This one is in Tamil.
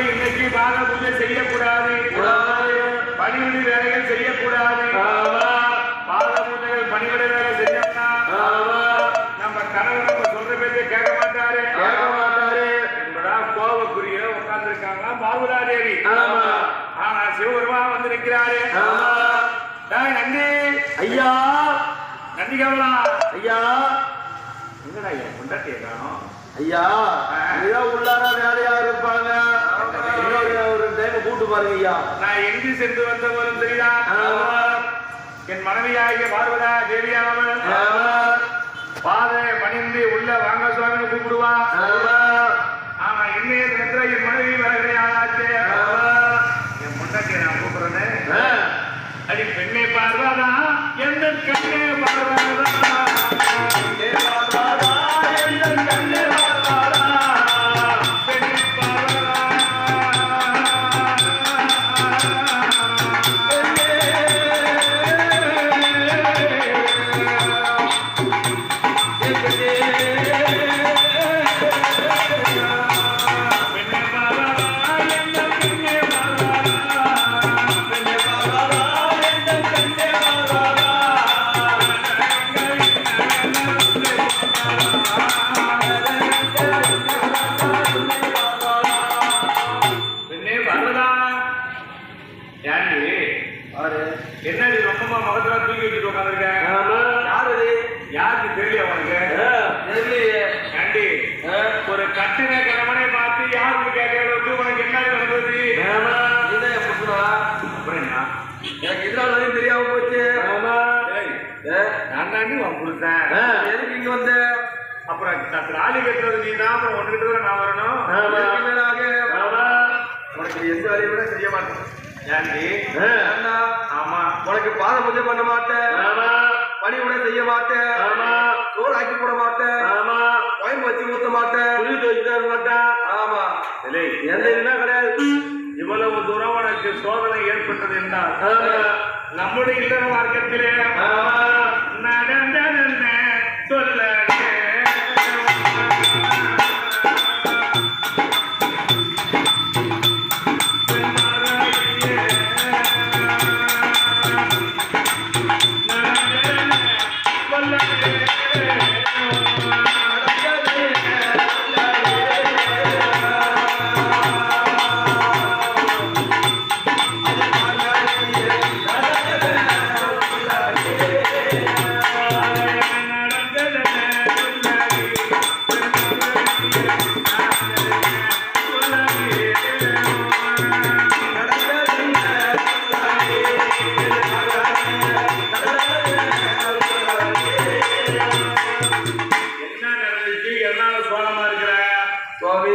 இன்னைக்கு பாத பூஜை செய்யக்கூடாது, பணிவிடை வேலைகள் செய்யக்கூடாது. பாத பூஜைகள் பணிவிடை வேலை செஞ்சோம்னா நம்ம கணவர் நம்ம சொல்ற பேச்சை கேட்க மாட்டாரு என்பதா கோபக்குரிய உட்கார்ந்து இருக்காங்களா பார்வதா தேவி. ஆனா சிவபெருமா வந்து நிற்கிறாரு. நந்தி ஐயா, நந்தி கவலா ஐயா, என்னடா என் கொண்டாட்டிய காணோம் ஐயா. உள்ளார வேலையா இருப்பாங்க, ஒரு டைம் கூட்டு பாருங்க ஐயா. நான் எங்கு சென்று வந்த போதும் சரிதான், என் மனைவியாகிய பார்வதா தேவியானவன் பாதை பணிந்து உள்ள வாங்க சுவாமின்னு கூப்பிடுவா. ஆனா இன்னைய தினத்துல என் மனைவி வேலையாச்சு, என் முன்னாடி நான் கூப்பிடுறேன். அடி பெண்ணை பார்வதா, எந்த கண்ணே பார்வதா, என்னடி ரொம்ப மகத்துல தூக்கி வச்சுட்டு உட்காந்துருக்க? யாருக்கு தெரியல உனக்கு? ஆண்டி ஒரு கட்டுன கிழமனை பார்த்து யாருக்கு கேட்கறது உனக்கு என்ன நடந்தது? அப்புறம் என்ன எனக்கு எதிராக தெரியாம போச்சு. நான் தாண்டி உன் கொடுத்தேன், எதுக்கு இங்க வந்த? அப்புறம் தாலி கட்டுறது நீ தான், அப்புறம் ஒன்றுகிட்ட நான் வரணும். உனக்கு எந்த வேலையை விட செய்ய மாட்டேன். ஆமா, உனக்கு பாத பூஜை பண்ண மாட்டேன், பணி உடை செய்ய மாட்டேன், சோறு ஆக்கி போட மாட்டேன், கோயம்பு வச்சு ஊத்த மாட்டேன், புரிஞ்சு வச்சுட்டு மாட்டேன். ஆமா, எந்த இதுனா கிடையாது. இவ்வளவு தூரம் உனக்கு சோதனை ஏற்பட்டது என்றால் நம்முடைய இல்லற மார்க்கத்திலே நடந்த சொல்ல சுவாமி